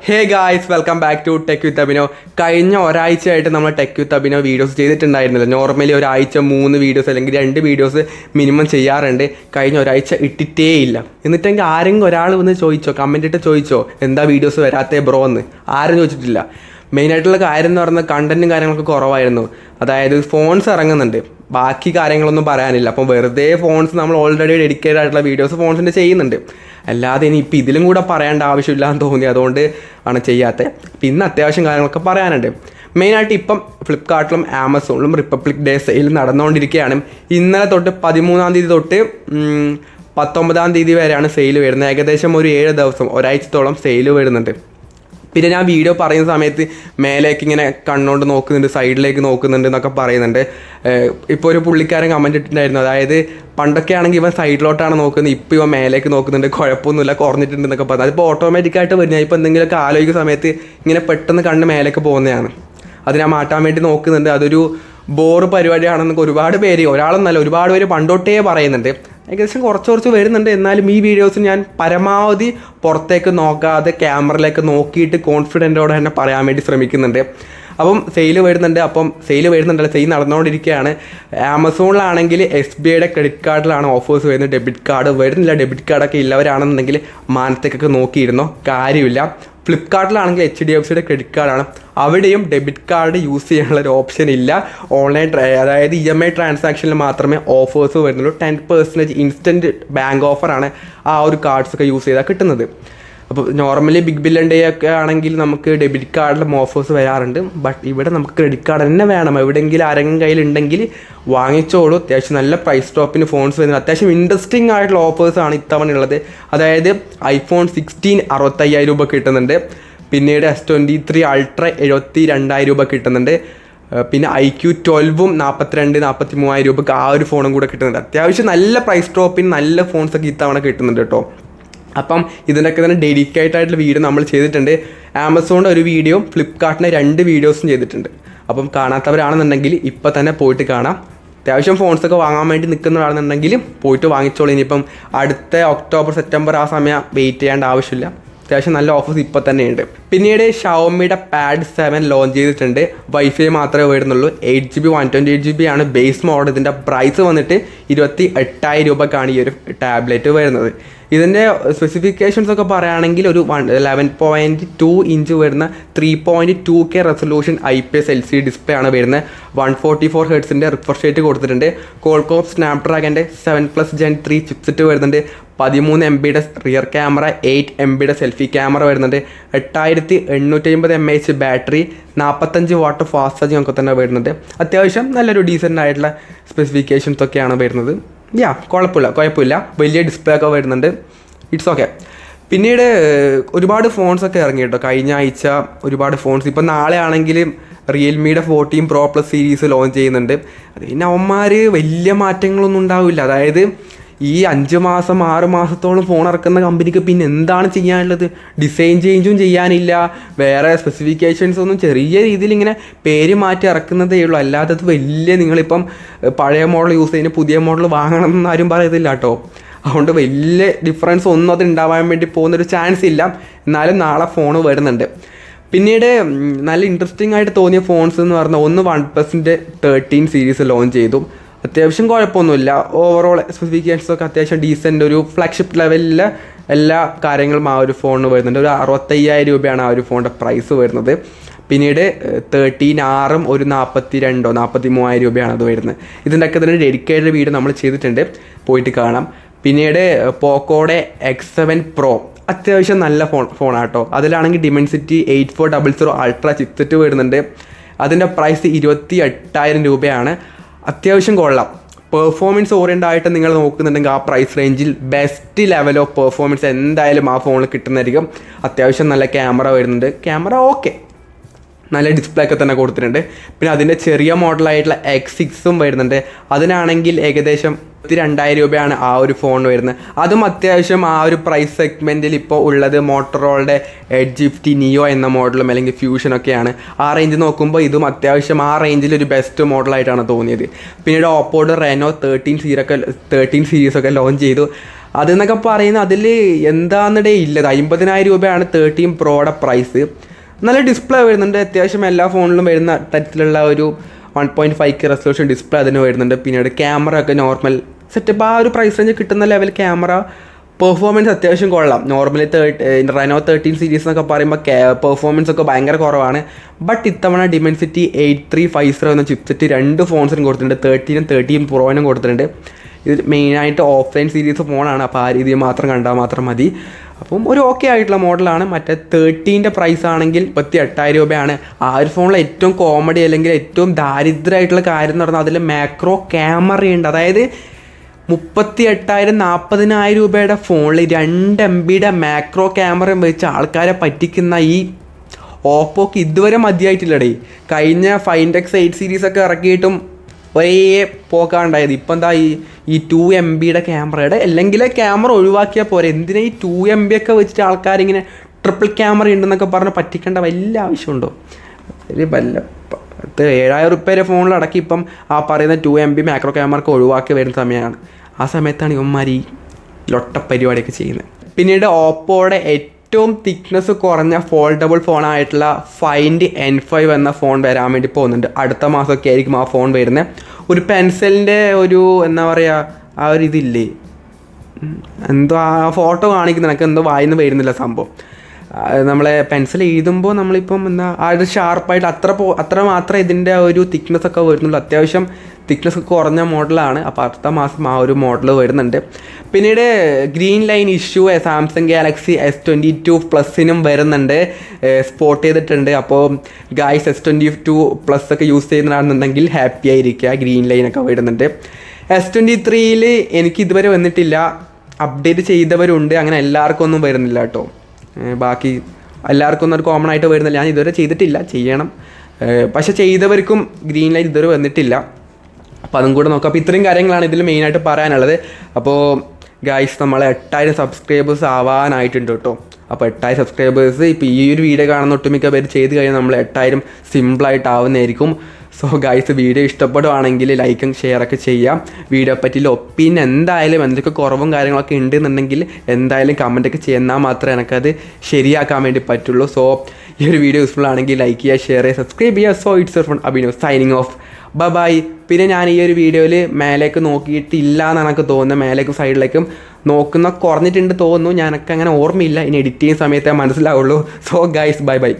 Hey guys, welcome back to Tech with Abhinav. കഴിഞ്ഞ ഒരാഴ്ചയായിട്ട് നമ്മൾ ടെക് വിത്ത് അഭിനവ് വീഡിയോസ് ചെയ്തിട്ടുണ്ടായിരുന്നില്ല. നോർമലി ഒരാഴ്ച 3 വീഡിയോസ് അല്ലെങ്കിൽ 2 വീഡിയോസ് മിനിമം ചെയ്യാറുണ്ട്. കഴിഞ്ഞ ഒരാഴ്ച ഇട്ടിട്ടേ ഇല്ല. എന്നിട്ടെങ്കിൽ ആരെങ്കിലും ഒരാൾ വന്ന് ചോദിച്ചോ, കമൻറ്റ് ഇട്ട് ചോദിച്ചോ എന്താ വീഡിയോസ് വരാത്തേ ബ്രോ എന്ന്? ആരും ചോദിച്ചിട്ടില്ല. മെയിനായിട്ടുള്ള കാര്യം എന്ന് പറയുന്നത് കണ്ടൻറ്റും കാര്യങ്ങളൊക്കെ കുറവായിരുന്നു. അതായത് ഫോൺസ് ഇറങ്ങുന്നുണ്ട്, ബാക്കി കാര്യങ്ങളൊന്നും പറയാനില്ല. അപ്പോൾ വെറുതെ ഫോൺസ് നമ്മൾ ഓൾറെഡി ഡെഡിക്കേറ്റഡ് ആയിട്ടുള്ള വീഡിയോസ് ഫോൺസിൻ്റെ ചെയ്യുന്നുണ്ട്. അല്ലാതെ ഇനി ഇപ്പം ഇതിലും കൂടെ പറയേണ്ട ആവശ്യമില്ല എന്ന് തോന്നി, അതുകൊണ്ട് ആണ് ചെയ്യാത്തത്. പിന്നെ അത്യാവശ്യം കാര്യങ്ങളൊക്കെ പറയാനുണ്ട്. മെയിനായിട്ട് ഇപ്പം ഫ്ലിപ്കാർട്ടിലും ആമസോണിലും റിപ്പബ്ലിക് ഡേ സെയിൽ നടന്നുകൊണ്ടിരിക്കുകയാണ്. ഇന്നലെ തൊട്ട് 13-ാം തീയതി തൊട്ട് 19-ാം തീയതി വരെയാണ് സെയിൽ വരുന്നത്. ഏകദേശം ഒരു 7 ദിവസം, ഒരാഴ്ചത്തോളം സെയിൽ വരുന്നുണ്ട്. പിന്നെ ഞാൻ വീഡിയോ പറയുന്ന സമയത്ത് മേലേക്ക് ഇങ്ങനെ കണ്ണുകൊണ്ട് നോക്കുന്നുണ്ട്, സൈഡിലേക്ക് നോക്കുന്നുണ്ട് എന്നൊക്കെ പറയുന്നുണ്ട്. ഇപ്പോൾ ഒരു പുള്ളിക്കാരൻ കമൻറ്റ് ഇട്ടിട്ടുണ്ടായിരുന്നു, അതായത് പണ്ടൊക്കെ ആണെങ്കിൽ ഇവൻ സൈഡിലോട്ടാണ് നോക്കുന്നത്, ഇപ്പോൾ ഇവൻ മേലേക്ക് നോക്കുന്നുണ്ട്, കുഴപ്പമൊന്നുമില്ല, കുറഞ്ഞിട്ടുണ്ട് എന്നൊക്കെ പറഞ്ഞു. അതിപ്പോൾ ഓട്ടോമാറ്റിക്കായിട്ട് വരുന്നത്. ഇപ്പോൾ എന്തെങ്കിലുമൊക്കെ ആലോചിക്കുന്ന സമയത്ത് ഇങ്ങനെ പെട്ടെന്ന് കണ്ണ് മേലേക്ക് പോകുന്നതാണ്. അത് ഞാൻ മാറ്റാൻ വേണ്ടി നോക്കുന്നുണ്ട്. അതൊരു ബോറ് പരിപാടിയാണെന്നൊക്കെ ഒരുപാട് പേര്, ഒരാളെന്നല്ല ഒരുപാട് പേര് പണ്ടോട്ടേ പറയുന്നുണ്ട്. ഏകദേശം കുറച്ച് വരുന്നുണ്ട്. എന്നാലും ഈ വീഡിയോസ് ഞാൻ പരമാവധി പുറത്തേക്ക് നോക്കാതെ ക്യാമറയിലേക്ക് നോക്കിയിട്ട് കോൺഫിഡൻറ്റോടെ തന്നെ പറയാൻ വേണ്ടി ശ്രമിക്കുന്നുണ്ട്. അപ്പം സെയിൽ വരുന്നുണ്ടല്ലോ, സെയിൽ നടന്നുകൊണ്ടിരിക്കുകയാണ്. ആമസോണിലാണെങ്കിൽ SBIയുടെ ക്രെഡിറ്റ് കാർഡിലാണ് ഓഫേഴ്സ് വരുന്നത്. ഡെബിറ്റ് കാർഡ് വരുന്നില്ല. ഡെബിറ്റ് കാർഡൊക്കെ ഇല്ലവരാണെന്നുണ്ടെങ്കിൽ മാനത്തേക്കൊക്കെ നോക്കിയിരുന്നോ, കാര്യമില്ല. ഫ്ലിപ്കാർട്ടിലാണെങ്കിൽ HDFCയുടെ ക്രെഡിറ്റ് കാർഡാണ്. അവിടെയും ഡെബിറ്റ് കാർഡ് യൂസ് ചെയ്യാനുള്ള ഒരു ഓപ്ഷൻ ഇല്ല. ഓൺലൈൻ അതായത് EMI ട്രാൻസാക്ഷനിൽ മാത്രമേ ഓഫേഴ്സ് വരുന്നുള്ളൂ. 10% ഇൻസ്റ്റൻറ്റ് ബാങ്ക് ഓഫറാണ് ആ ഒരു കാർഡ്സൊക്കെ യൂസ് ചെയ്താൽ കിട്ടുന്നത്. അപ്പോൾ നോർമലി ബിഗ് ബില്യൺ ഡേ ഒക്കെ ആണെങ്കിൽ നമുക്ക് ഡെബിറ്റ് കാർഡിലും ഓഫേഴ്സ് വരാറുണ്ട്. ബട്ട് ഇവിടെ നമുക്ക് ക്രെഡിറ്റ് കാർഡ് തന്നെ വേണം. എവിടെയെങ്കിലും ആരെങ്കിലും കയ്യിലുണ്ടെങ്കിൽ വാങ്ങിച്ചോളൂ. അത്യാവശ്യം നല്ല പ്രൈസ് ടോപ്പിന് ഫോൺസ് വരുന്നത്. അത്യാവശ്യം ഇൻട്രസ്റ്റിംഗ് ആയിട്ടുള്ള ഓഫേഴ്സാണ് ഇത്തവണ ഉള്ളത്. അതായത് iPhone 16 65,000 രൂപ കിട്ടുന്നുണ്ട്. പിന്നീട് S23 Ultra 72,000 രൂപ കിട്ടുന്നുണ്ട്. പിന്നെ iQ12 42-43,000 രൂപക്ക് ആ ഒരു ഫോണും കൂടെ കിട്ടുന്നുണ്ട്. അത്യാവശ്യം നല്ല പ്രൈസ് ടോപ്പിന് നല്ല ഫോൺസൊക്കെ ഇത്തവണ കിട്ടുന്നുണ്ട് കേട്ടോ. അപ്പം ഇതിനൊക്കെ തന്നെ ഡെഡിക്കേറ്റഡ് ആയിട്ടുള്ള വീഡിയോ നമ്മൾ ചെയ്തിട്ടുണ്ട്. ആമസോണിൻ്റെ ഒരു വീഡിയോ, ഫ്ലിപ്കാർട്ടിൻ്റെ 2 വീഡിയോസും ചെയ്തിട്ടുണ്ട്. അപ്പം കാണാത്തവരാണെന്നുണ്ടെങ്കിൽ ഇപ്പോൾ തന്നെ പോയിട്ട് കാണാം. അത്യാവശ്യം ഫോൺസൊക്കെ വാങ്ങാൻ വേണ്ടി നിൽക്കുന്നവരാണെന്നുണ്ടെങ്കിൽ പോയിട്ട് വാങ്ങിച്ചോളൂ. ഇനിയിപ്പം അടുത്ത ഒക്ടോബർ സെപ്റ്റംബർ ആ സമയം വെയിറ്റ് ചെയ്യേണ്ട ആവശ്യമില്ല. അത്യാവശ്യം നല്ല ഓഫേഴ്സ് ഇപ്പോൾ തന്നെയുണ്ട്. പിന്നീട് ഷവോമിയുടെ Pad 7 ലോഞ്ച് ചെയ്തിട്ടുണ്ട്. വൈഫൈ മാത്രമേ വരുന്നുള്ളൂ. 8GB 128GB ആണ് ബേസ് മോഡൽ. ഇതിൻ്റെ പ്രൈസ് വന്നിട്ട് 28,000 രൂപക്കാണ് ഈ ഒരു ടാബ്ലറ്റ് വരുന്നത്. ഇതിൻ്റെ സ്പെസിഫിക്കേഷൻസ് ഒക്കെ പറയുകയാണെങ്കിൽ ഒരു 11.2 ഇഞ്ച് വരുന്ന 3.2K resolution IPS LCD display ആണ് വരുന്നത്. 144 ഹെർട്സിൻ്റെ റിഫ്രഷ് റേറ്റ് കൊടുത്തിട്ടുണ്ട്. കോൾകോം സ്നാപ്ഡ്രാഗൻ്റെ 7+ Gen 3 ചിപ്സെറ്റ് വരുന്നുണ്ട്. 13 MBയുടെ റിയർ ക്യാമറ, 8 MBയുടെ സെൽഫി ക്യാമറ വരുന്നുണ്ട്. 8850 mAh battery, 45 what fast charging ഒക്കെ തന്നെ വരുന്നുണ്ട്. അത്യാവശ്യം നല്ലൊരു ഡീസൻ്റ് ആയിട്ടുള്ള സ്പെസിഫിക്കേഷൻസ് ഒക്കെയാണ് വരുന്നത്. കുഴപ്പമില്ല. വലിയ ഡിസ്പ്ലേ ഒക്കെ വരുന്നുണ്ട്. It's okay. പിന്നീട് ഒരുപാട് ഫോൺസൊക്കെ ഇറങ്ങി കേട്ടോ കഴിഞ്ഞ ആഴ്ച. ഒരുപാട് ഫോൺസ് ഇപ്പം നാളെ ആണെങ്കിൽ റിയൽമിയുടെ 14 Pro Plus സീരീസ് ലോഞ്ച് ചെയ്യുന്നുണ്ട്. അത് പിന്നെ അവന്മാർ വലിയ മാറ്റങ്ങളൊന്നും ഉണ്ടാവില്ല. അതായത് ഈ 5 മാസം 6 മാസത്തോളം ഫോൺ ഇറക്കുന്ന കമ്പനിക്ക് പിന്നെ എന്താണ് ചെയ്യാനുള്ളത്? ഡിസൈൻ ചേഞ്ചും ചെയ്യാനില്ല. വേറെ സ്പെസിഫിക്കേഷൻസ് ഒന്നും ചെറിയ രീതിയിൽ ഇങ്ങനെ പേര് മാറ്റി ഇറക്കുന്നതേ ഉള്ളൂ. അല്ലാതെ അത് വലിയ നിങ്ങളിപ്പം പഴയ മോഡൽ യൂസ് ചെയ്യുന്ന പുതിയ മോഡൽ വാങ്ങണം എന്ന് ആരും പറയത്തില്ല കേട്ടോ. അതുകൊണ്ട് വലിയ ഡിഫറൻസ് ഒന്നും അത് ഉണ്ടാവാൻ വേണ്ടി പോകുന്നൊരു ചാൻസ് ഇല്ല. എന്നാലും നാളെ ഫോൺ വരുന്നുണ്ട്. പിന്നീട് നല്ല ഇൻട്രസ്റ്റിംഗ് ആയിട്ട് തോന്നിയ ഫോൺസ് എന്ന് പറഞ്ഞാൽ ഒന്ന് OnePlusൻ്റെ 13 സീരീസ് ലോഞ്ച് ചെയ്തു. അത്യാവശ്യം കുഴപ്പമൊന്നുമില്ല. ഓവറോൾ സ്പെസിഫിക്കേഷൻസൊക്കെ അത്യാവശ്യം ഡീസൻ്റ് ഒരു ഫ്ലാഗ്ഷിപ്പ് ലെവലിൽ എല്ലാ കാര്യങ്ങളും ആ ഒരു ഫോണിന് വരുന്നുണ്ട്. ഒരു 65,000 രൂപയാണ് ആ ഒരു ഫോണിൻ്റെ പ്രൈസ് വരുന്നത്. പിന്നീട് 13R ഒരു 43,000 രൂപയാണ് അത് വരുന്നത്. ഇതിൻ്റെയൊക്കെ തന്നെ ഡെഡിക്കേറ്റഡ് വീഡിയോ നമ്മൾ ചെയ്തിട്ടുണ്ട്, പോയിട്ട് കാണാം. പിന്നീട് പോക്കോയുടെ X7 Pro അത്യാവശ്യം നല്ല ഫോണാട്ടോ. അതിലാണെങ്കിൽ Dimensity 8400 Ultra ചിപ്സെറ്റ് വരുന്നുണ്ട്. അതിൻ്റെ പ്രൈസ് 28,000 രൂപയാണ്. അത്യാവശ്യം കൊള്ളാം. പെർഫോമൻസ് ഓറിയൻ്റ് ആയിട്ട് നിങ്ങൾ നോക്കുന്നുണ്ടെങ്കിൽ ആ പ്രൈസ് റേഞ്ചിൽ ബെസ്റ്റ് ലെവൽ ഓഫ് പെർഫോമൻസ് എന്തായാലും ആ ഫോണിൽ കിട്ടുന്നതായിരിക്കും. അത്യാവശ്യം നല്ല ക്യാമറ വരുന്നുണ്ട്. ക്യാമറ ഓക്കെ, നല്ല ഡിസ്പ്ലേ ഒക്കെ തന്നെ കൊടുത്തിട്ടുണ്ട്. പിന്നെ അതിൻ്റെ ചെറിയ മോഡലായിട്ടുള്ള X6 വരുന്നുണ്ട്. അതിനാണെങ്കിൽ ഏകദേശം 22,000 രൂപയാണ് ആ ഒരു ഫോൺ വരുന്നത്. അതും അത്യാവശ്യം ആ ഒരു പ്രൈസ് സെഗ്മെൻറ്റിൽ ഇപ്പോൾ ഉള്ളത് മോട്ടറോളയുടെ Edge 50 Neo എന്ന മോഡലും അല്ലെങ്കിൽ ഫ്യൂഷനൊക്കെയാണ്. ആ റേഞ്ച് നോക്കുമ്പോൾ ഇതും അത്യാവശ്യം ആ റേഞ്ചിൽ ഒരു ബെസ്റ്റ് മോഡലായിട്ടാണ് തോന്നിയത്. പിന്നീട് ഓപ്പോയുടെ Reno 13 സീരീസൊക്കെ ലോഞ്ച് ചെയ്തു. അതെന്നൊക്കെ പറയുന്നത് അതിൽ എന്താന്നിടേ ഇല്ലത് 50,000 രൂപയാണ് 13 പ്രോയുടെ പ്രൈസ്. നല്ല ഡിസ്പ്ലേ വരുന്നുണ്ട്, അത്യാവശ്യം എല്ലാ ഫോണിലും വരുന്ന തരത്തിലുള്ള ഒരു 1.5K റെസൊല്യൂഷൻ ഡിസ്പ്ലേ അതിന് വരുന്നുണ്ട്. പിന്നീട് ക്യാമറ ഒക്കെ നോർമൽ സെറ്റപ്പ്, ആ ഒരു പ്രൈസ് റേഞ്ച് കിട്ടുന്ന ലെവൽ ക്യാമറ പെർഫോമൻസ് അത്യാവശ്യം കൊള്ളാം. നോർമലി റെനോ 13 സീരീസ് എന്നൊക്കെ പറയുമ്പോൾ പെർഫോമൻസ് ഒക്കെ ഭയങ്കര കുറവാണ്. ബട്ട് ഇത്തവണ ഡിമെൻസിറ്റി 8350 എന്ന ചിപ്സെറ്റ് 2 ഫോൺസിനും കൊടുത്തിട്ടുണ്ട്, 13 13 പ്രോയിനും കൊടുത്തിട്ടുണ്ട്. ഇത് മെയിനായിട്ട് ഓഫ്ലൈൻ സീരീസ് ഫോണാണ്, അപ്പോൾ ആ രീതിയിൽ മാത്രം കണ്ടാൽ മാത്രം മതി. അപ്പം ഒരു ഓക്കെ ആയിട്ടുള്ള മോഡലാണ്. മറ്റേ 13ൻ്റെ പ്രൈസ് ആണെങ്കിൽ 38,000 രൂപയാണ്. ആ ഒരു ഫോണിൽ ഏറ്റവും കോമഡി അല്ലെങ്കിൽ ഏറ്റവും ദാരിദ്ര്യമായിട്ടുള്ള കാര്യം എന്ന് പറഞ്ഞാൽ അതിൽ മാക്രോ ക്യാമറയുണ്ട്. അതായത് 38,000 40,000 രൂപയുടെ ഫോണിൽ 2 MB മാക്രോ ക്യാമറയും വെച്ച് ആൾക്കാരെ പറ്റിക്കുന്ന ഈ ഓപ്പോക്ക് ഇതുവരെ മതിയായിട്ടില്ലടേ. കഴിഞ്ഞ ഫൈൻഡ് എക്സ് 8 സീരീസൊക്കെ ഇറക്കിയിട്ടും ഒരേ പോക്കാണ്ടായത്. ഇപ്പം എന്താ ഈ 2 MB ക്യാമറയുടെ, അല്ലെങ്കിൽ ക്യാമറ ഒഴിവാക്കിയാൽ പോരെ, എന്തിനാ ഈ 2 MB ഒക്കെ വെച്ചിട്ട് ആൾക്കാരിങ്ങനെ ട്രിപ്പിൾ ക്യാമറ ഉണ്ടെന്നൊക്കെ പറഞ്ഞ് പറ്റിക്കേണ്ട വല്ല ആവശ്യമുണ്ടോ? ഒരു വല്ല 7,000 രൂപയുടെ ഫോണിൽ അടക്കി ഇപ്പം ആ പറയുന്ന 2 MB മാക്രോ ക്യാമറ ഒഴിവാക്കി വരുന്ന സമയമാണ്. ആ സമയത്താണ് ഇവന്മാർ ഈ ലൊട്ട പരിപാടിയൊക്കെ ചെയ്യുന്നത്. പിന്നീട് ഓപ്പോയുടെ ഏറ്റവും തിക്നെസ് കുറഞ്ഞ ഫോൾഡബിൾ ഫോണായിട്ടുള്ള ഫൈൻഡ് N5 എന്ന ഫോൺ വരാൻ വേണ്ടി പോകുന്നുണ്ട്. അടുത്ത മാസമൊക്കെ ആയിരിക്കും ആ ഫോൺ വരുന്നത്. ഒരു പെൻസിലിൻ്റെ ഒരു എന്താ പറയുക, ആ ഒരു ഇതില്ലേ, എന്തോ ആ ഫോട്ടോ കാണിക്കുന്ന എനിക്ക് എന്തോ വായിന്ന് വരുന്നില്ല സംഭവം. നമ്മളെ പെൻസിൽ എഴുതുമ്പോൾ നമ്മളിപ്പം എന്താ ആ ഒരു ഷാർപ്പായിട്ട് അത്ര മാത്രമേ ഇതിൻ്റെ ഒരു തിക്നെസ് ഒക്കെ വരുന്നുള്ളൂ. അത്യാവശ്യം തിക്നെസ് കുറഞ്ഞ മോഡലാണ്. അപ്പോൾ അടുത്ത മാസം ആ ഒരു മോഡൽ വരുന്നുണ്ട്. പിന്നീട് green line issue Samsung Galaxy S22 പ്ലസിനും വരുന്നുണ്ട്, സ്പോട്ട് ചെയ്തിട്ടുണ്ട്. അപ്പോൾ ഗായ്സ് S22 പ്ലസ് ഒക്കെ യൂസ് ചെയ്യുന്നതാണെന്നുണ്ടെങ്കിൽ ഹാപ്പി ആയിരിക്കുക, ഗ്രീൻ ലൈനൊക്കെ വരുന്നുണ്ട്. S23ൽ എനിക്ക് ഇതുവരെ വന്നിട്ടില്ല, അപ്ഡേറ്റ് ചെയ്തവരുണ്ട്, അങ്ങനെ എല്ലാവർക്കും ഒന്നും വരുന്നില്ല കേട്ടോ. ബാക്കി എല്ലാവർക്കും ഒന്നും ഒരു കോമൺ ആയിട്ട് വരുന്നില്ല. ഞാൻ ഇതുവരെ ചെയ്തിട്ടില്ല, ചെയ്യണം. പക്ഷെ ചെയ്തവർക്കും ഗ്രീൻ ലൈൻ ഇതുവരെ വന്നിട്ടില്ല. അപ്പോൾ അതും കൂടെ നോക്കാം. അപ്പോൾ ഇത്രയും കാര്യങ്ങളാണ് ഇതിൽ മെയിനായിട്ട് പറയാനുള്ളത്. അപ്പോൾ ഗായ്സ് നമ്മളെ 8,000 സബ്സ്ക്രൈബേഴ്സ് ആവാനായിട്ടുണ്ട് കേട്ടോ. അപ്പോൾ 8,000 സബ്സ്ക്രൈബേഴ്സ് ഇപ്പോൾ ഈ ഒരു വീഡിയോ കാണുന്ന ഒട്ടുമിക്ക പേര് ചെയ്ത് കഴിഞ്ഞാൽ നമ്മൾ 8,000 സിമ്പിളായിട്ടാവുന്നതായിരിക്കും. സോ ഗായ്സ് വീഡിയോ ഇഷ്ടപ്പെടുവാണെങ്കിൽ ലൈക്കും ഷെയറൊക്കെ ചെയ്യാം. വീഡിയോ പറ്റിയുള്ള ഒപ്പീനിയൻ എന്തായാലും എന്തൊക്കെ കുറവും കാര്യങ്ങളൊക്കെ ഉണ്ടെന്നുണ്ടെങ്കിൽ എന്തായാലും കമൻറ്റൊക്കെ ചെയ്യുന്നാൽ മാത്രമേ എനിക്കത് ശരിയാക്കാൻ വേണ്ടി പറ്റുള്ളൂ. സോ ഈ ഒരു വീഡിയോ യൂസ്ഫുൾ ആണെങ്കിൽ ലൈക്ക് ചെയ്യുക, ഷെയർ ചെയ്യുക, സബ്സ്ക്രൈബ് ചെയ്യുക. So it's your friend Abhinav signing off, bye. പിന്നെ ഞാൻ ഈ ഒരു വീഡിയോയിൽ മേലേക്ക് നോക്കിയിട്ടില്ല എന്നാണ് എനിക്ക് തോന്നുന്നത്. മേലേക്കും സൈഡിലേക്കും നോക്കുന്ന കുറഞ്ഞിട്ടുണ്ട് തോന്നുന്നു. ഞാനൊക്കെ അങ്ങനെ ഓർമ്മയില്ല, ഇനി എഡിറ്റ് ചെയ്യുന്ന സമയത്തേ മനസ്സിലാവുള്ളൂ. So guys bye.